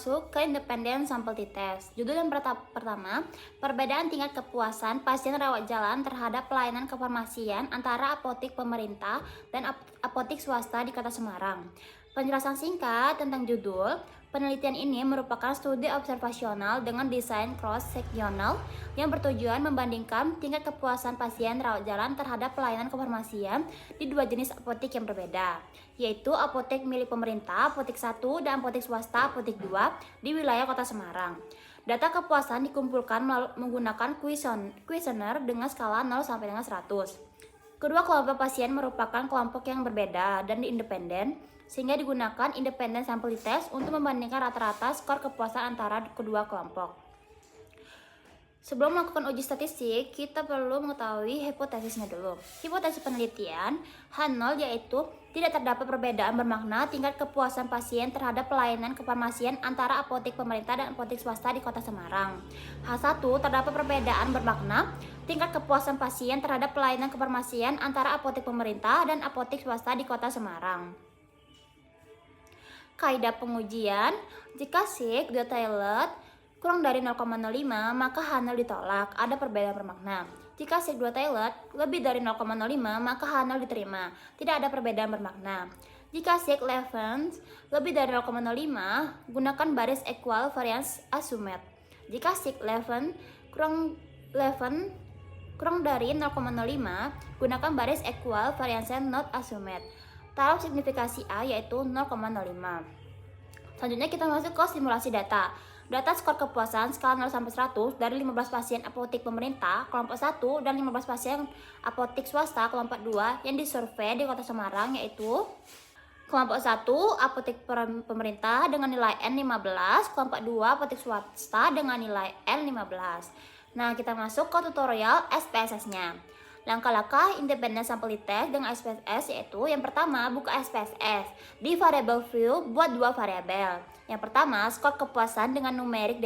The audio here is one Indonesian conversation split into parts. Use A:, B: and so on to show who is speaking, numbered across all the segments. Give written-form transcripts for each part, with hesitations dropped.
A: masuk ke independent sample test. Judul yang pertama, perbedaan tingkat kepuasan pasien rawat jalan terhadap pelayanan kefarmasian antara apotik pemerintah dan apotik swasta di Kota Semarang. Penjelasan singkat tentang judul. Penelitian ini merupakan studi observasional dengan desain cross-seksional yang bertujuan membandingkan tingkat kepuasan pasien rawat jalan terhadap pelayanan kefarmasian di dua jenis apotik yang berbeda, yaitu apotek milik pemerintah, apotik 1, dan apotik swasta, apotik 2, di wilayah Kota Semarang. Data kepuasan dikumpulkan menggunakan kuesioner dengan skala 0 sampai dengan 100. Kedua kelompok pasien merupakan kelompok yang berbeda dan independen, sehingga digunakan independent sample test untuk membandingkan rata-rata skor kepuasan antara kedua kelompok. Sebelum melakukan uji statistik, kita perlu mengetahui hipotesisnya dulu. Hipotesis penelitian H0 yaitu tidak terdapat perbedaan bermakna tingkat kepuasan pasien terhadap pelayanan kefarmasian antara apotik pemerintah dan apotik swasta di Kota Semarang. H1 terdapat perbedaan bermakna tingkat kepuasan pasien terhadap pelayanan kefarmasian antara apotik pemerintah dan apotik swasta di Kota Semarang. Kaidah pengujian, jika sig dua-tailored kurang dari 0,05 maka H0 ditolak, ada perbedaan bermakna. Jika sig dua-tailored lebih dari 0,05 maka H0 diterima, tidak ada perbedaan bermakna. Jika sig 11 lebih dari 0,05 gunakan baris equal variance assumed. Jika sig 11 kurang dari 0,05 gunakan baris equal variance not assumed. Taruh signifikasi A yaitu 0,05. Selanjutnya kita masuk ke simulasi data. Data skor kepuasan skala 0 sampai 100 dari 15 pasien apotik pemerintah kelompok 1 dan 15 pasien apotik swasta kelompok 2 yang disurvei di Kota Semarang, yaitu kelompok 1 apotik pemerintah dengan nilai N15, kelompok 2 apotik swasta dengan nilai N15. Nah, kita masuk ke tutorial SPSS-nya. Langkah-langkah independent sample test dengan SPSS yaitu yang pertama, buka SPSS. Di variable view buat dua variabel. Yang pertama, skor kepuasan dengan numerik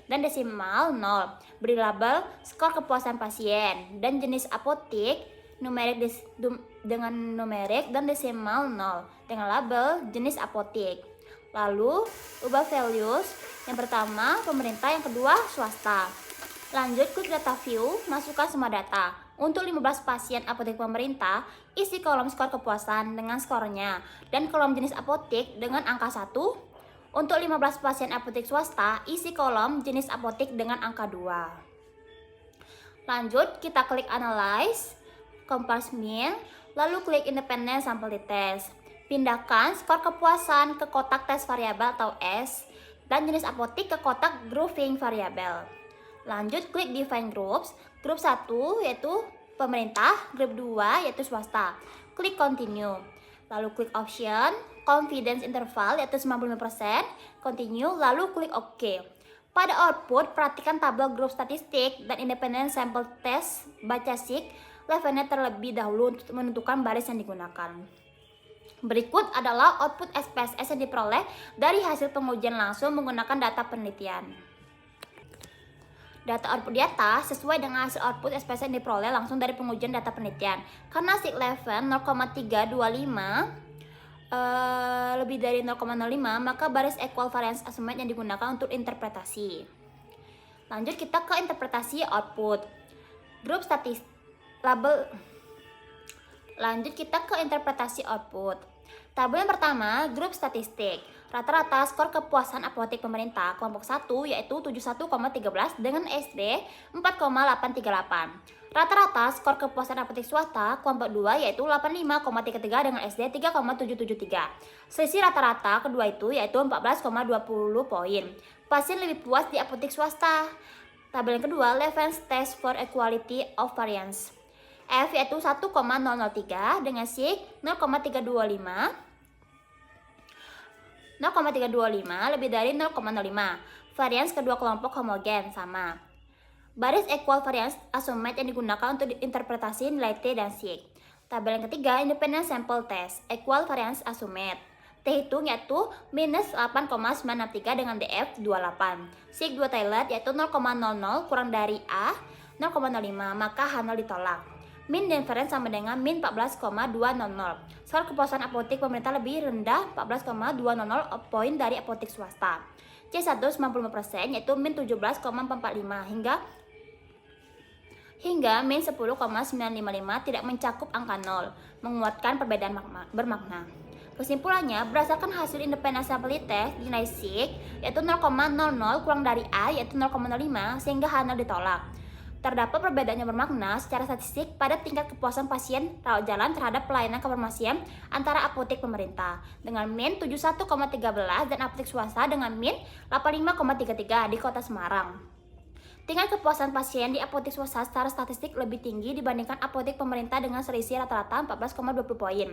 A: dan desimal 0. Beri label skor kepuasan pasien dan jenis apotik dengan numerik dan desimal 0 dengan label jenis apotik. Lalu ubah values, yang pertama pemerintah, yang kedua swasta. Lanjut klik data view, masukkan semua data. Untuk 15 pasien apotek pemerintah, isi kolom skor kepuasan dengan skornya dan kolom jenis apotik dengan angka 1. Untuk 15 pasien apotek swasta, isi kolom jenis apotik dengan angka 2. Lanjut kita klik analyze, compare mean, lalu klik independent sample test. Pindahkan skor kepuasan ke kotak tes variabel atau S dan jenis apotik ke kotak grouping variabel. Lanjut klik define groups, grup 1 yaitu pemerintah, grup 2 yaitu swasta. Klik continue. Lalu klik option, confidence interval yaitu 95%, continue, lalu klik OK. Pada output, perhatikan tabel grup statistik dan independent sample test baca sig levelnya terlebih dahulu untuk menentukan baris yang digunakan. Berikut adalah output SPSS yang diperoleh dari hasil pengujian langsung menggunakan data penelitian. Data output di atas sesuai dengan hasil output SPSS yang diperoleh langsung dari pengujian data penelitian. Karena sig level 0,325 lebih dari 0,05 maka baris equal variance assumed yang digunakan untuk interpretasi. Lanjut kita ke interpretasi output. Grup statistik label. Lanjut kita ke interpretasi output. Tabel yang pertama, grup statistik. Rata-rata skor kepuasan apotek pemerintah kelompok 1 yaitu 71,13 dengan SD 4,838. Rata-rata skor kepuasan apotek swasta kelompok 2 yaitu 85,33 dengan SD 3,773. Selisih rata-rata kedua itu yaitu 14,20 poin. Pasien lebih puas di apotek swasta. Tabel yang kedua, Levens Test for Equality of Variance. F yaitu 1,003 dengan sig 0,325 lebih dari 0,05. Varians kedua kelompok homogen sama. Baris equal variance assumed yang digunakan untuk interpretasi nilai T dan sig. Tabel yang ketiga, independent sample test equal variance assumed. T hitung yaitu minus 8,963 dengan DF 28. Sig 2 tailored yaitu 0,00 kurang dari A 0,05 maka H0 ditolak. Mean difference sama dengan min 14,200. Skor kepuasan apotek pemerintah lebih rendah 14,200 poin dari apotek swasta. C1 95% yaitu min 17,445 hingga min 10,955 tidak mencakup angka 0, menguatkan perbedaan bermakna. Kesimpulannya, berdasarkan hasil independent sampling test nilai SIG yaitu 0,00 kurang dari A yaitu 0,05 sehingga H0 ditolak. Terdapat perbedaan yang bermakna secara statistik pada tingkat kepuasan pasien rawat jalan terhadap pelayanan kefarmasian antara apotek pemerintah dengan min 71,13 dan apotek swasta dengan min 85,33 di Kota Semarang. Tingkat kepuasan pasien di apotek swasta secara statistik lebih tinggi dibandingkan apotek pemerintah dengan selisih rata-rata 14,20 poin.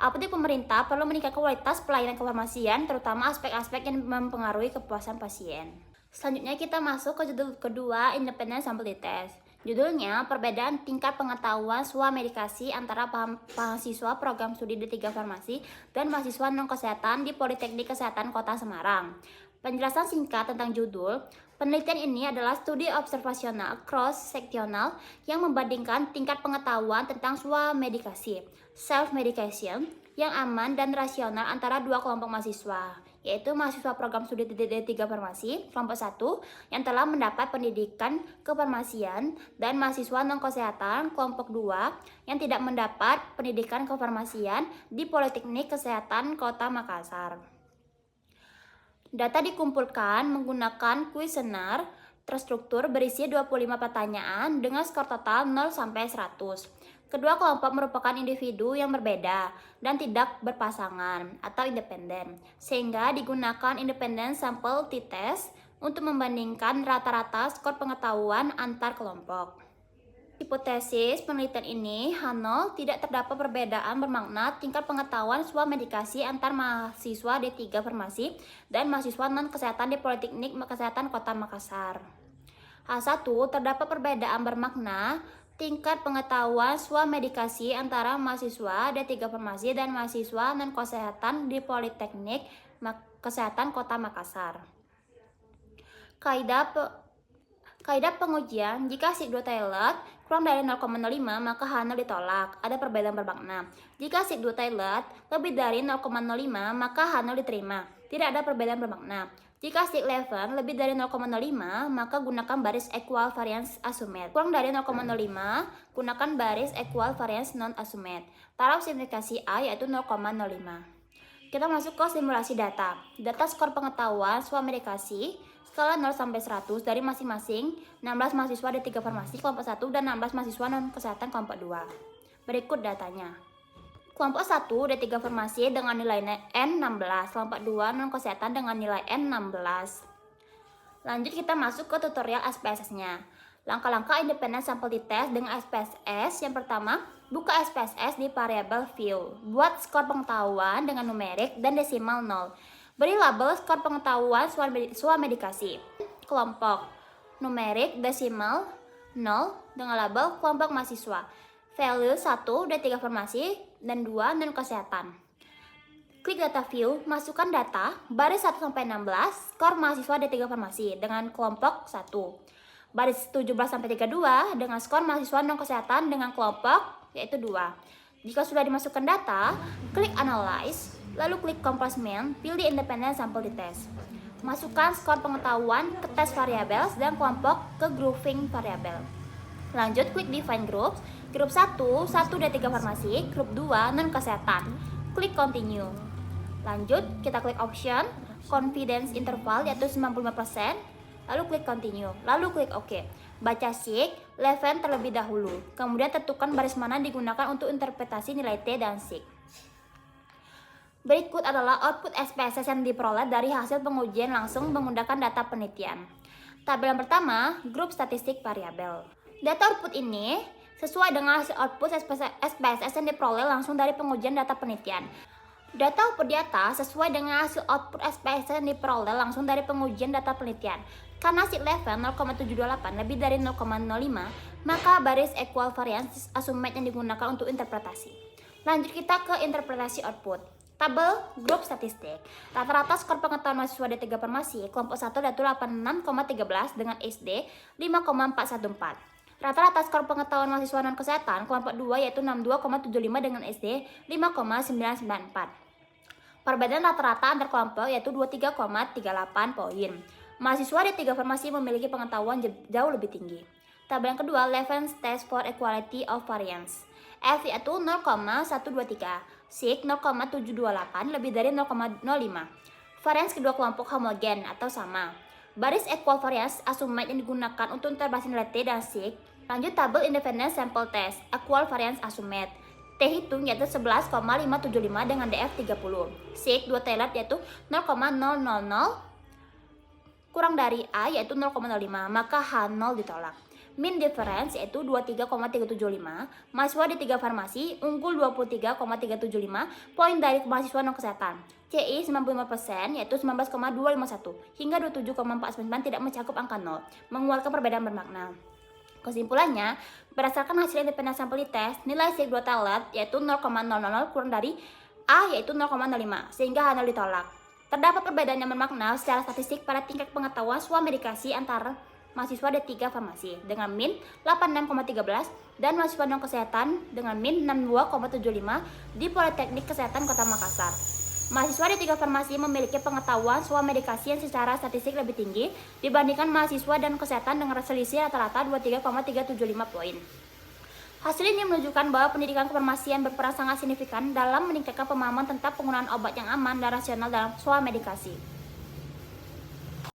A: Apotek pemerintah perlu meningkatkan kualitas pelayanan kefarmasian, terutama aspek-aspek yang mempengaruhi kepuasan pasien. Selanjutnya kita masuk ke judul kedua, Independent Sampling Test. Judulnya, perbedaan tingkat pengetahuan swamedikasi antara mahasiswa program studi D3 Farmasi dan mahasiswa non-kesehatan di Politeknik Kesehatan Kota Semarang. Penjelasan singkat tentang judul, penelitian ini adalah studi observasional cross-seksional yang membandingkan tingkat pengetahuan tentang swamedikasi, self-medication, yang aman dan rasional antara dua kelompok mahasiswa, yaitu mahasiswa program studi D3 Farmasi, kelompok 1, yang telah mendapat pendidikan kefarmasian, dan mahasiswa non-kesehatan, kelompok 2, yang tidak mendapat pendidikan kefarmasian di Politeknik Kesehatan Kota Makassar. Data dikumpulkan menggunakan kuesioner terstruktur berisi 25 pertanyaan dengan skor total 0 sampai 100. Kedua kelompok merupakan individu yang berbeda dan tidak berpasangan atau independen, sehingga digunakan independent sample t-test untuk membandingkan rata-rata skor pengetahuan antar kelompok. Hipotesis penelitian ini, H0 tidak terdapat perbedaan bermakna tingkat pengetahuan swamedikasi antar mahasiswa D3 Farmasi dan mahasiswa non-kesehatan di Politeknik Kesehatan Kota Makassar. H1 terdapat perbedaan bermakna tingkat pengetahuan swamedikasi antara mahasiswa D3 Farmasi dan mahasiswa non-kesehatan di Politeknik Kesehatan Kota Makassar. Kaidah pengujian, jika SIG2 Tailor kurang dari 0,05 maka H0 ditolak, ada perbedaan bermakna. Jika SIG2 Tailor lebih dari 0,05 maka H0 diterima, tidak ada perbedaan bermakna. Jika SIG11 lebih dari 0,05 maka gunakan baris equal variance assumed. Kurang dari 0,05 gunakan baris equal variance non assumed. Taraf signifikasi A yaitu 0,05. Kita masuk ke simulasi data. Data skor pengetahuan swamedikasi skala 0 sampai 100 dari masing-masing 16 mahasiswa D3 Farmasi kelompok 1 dan 16 mahasiswa non-kesehatan kelompok 2. Berikut datanya. Kelompok 1 D3 Farmasi dengan nilai N16, kelompok 2 non-kesehatan dengan nilai N16. Lanjut kita masuk ke tutorial SPSS-nya. Langkah-langkah independent sample t-test dengan SPSS. Yang pertama, buka SPSS di variabel view. Buat skor pengetahuan dengan numerik dan desimal 0. Beri label skor pengetahuan swamedikasi. Kelompok numerik desimal 0 dengan label kelompok mahasiswa. Value 1 D3 Farmasi dan 2 non-kesehatan. Klik data view, masukkan data baris 1 sampai 16 skor mahasiswa D3 Farmasi dengan kelompok 1. Baris 17 sampai 32 dengan skor mahasiswa non-kesehatan dengan kelompok yaitu 2. Jika sudah dimasukkan data, klik analyze, lalu klik comparison, pilih independent sample t-test. Masukkan skor pengetahuan ke test variables dan kelompok ke grouping variabel. Lanjut klik define groups. Grup 1 D3 Farmasi, grup 2 non-kesehatan. Klik continue. Lanjut kita klik option confidence interval yaitu 95%. Lalu klik continue. Lalu klik OK. Baca SIG11 terlebih dahulu. Kemudian tentukan baris mana digunakan untuk interpretasi nilai T dan SIG. Berikut adalah output SPSS yang diperoleh dari hasil pengujian langsung menggunakan data penelitian. Tabel yang pertama, grup statistik variabel. Data output ini sesuai dengan hasil output SPSS yang diperoleh langsung dari pengujian data penelitian. Data output di atas sesuai dengan hasil output SPSS yang diperoleh langsung dari pengujian data penelitian. Karena SIG11 0,728 lebih dari 0,05, maka baris equal variance assumed yang digunakan untuk interpretasi. Lanjut kita ke interpretasi output. Tabel grup statistik. Rata-rata skor pengetahuan mahasiswa D3 Farmasi kelompok 1 yaitu 86,13 dengan SD 5,414. Rata-rata skor pengetahuan mahasiswa non-kesehatan kelompok 2 yaitu 62,75 dengan SD 5,994. Perbedaan rata-rata antar kelompok yaitu 23,38 poin. Mahasiswa di 3 farmasi memiliki pengetahuan jauh lebih tinggi. Tabel yang kedua, Levens Test for Equality of Variance. F yaitu 0,123, SIG 0,728 lebih dari 0,05. Varians kedua kelompok homogen atau sama. Baris equal variance assumed yang digunakan untuk interpretasi nilai T dan SIG. Lanjut tabel independent sample test, equal variance assumed. T hitung yaitu 11,575 dengan DF 30. SIG 2 Taylor yaitu 0,000 kurang dari A yaitu 0,05, maka H0 ditolak. Mean difference yaitu 23,375. Mahasiswa di 3 farmasi unggul 23,375 poin dari mahasiswa non kesehatan. CI 95% yaitu 19,251 hingga 27,499 tidak mencakup angka 0, mengeluarkan perbedaan bermakna. Kesimpulannya, berdasarkan hasil independen sampel test, nilai SIG 2 Taylor yaitu 0,000 kurang dari A yaitu 0,05 sehingga H0 ditolak. Terdapat perbedaan yang bermakna secara statistik pada tingkat pengetahuan swamedikasi antara mahasiswa di 3 farmasi dengan min 86,13 dan mahasiswa non kesehatan dengan min 62,75 di Politeknik Kesehatan Kota Makassar. Mahasiswa di 3 farmasi memiliki pengetahuan swamedikasi yang secara statistik lebih tinggi dibandingkan mahasiswa dan kesehatan dengan selisih rata-rata 23,375 poin. Hasil ini menunjukkan bahwa pendidikan kefarmasian berperan sangat signifikan dalam meningkatkan pemahaman tentang penggunaan obat yang aman dan rasional dalam swamedikasi.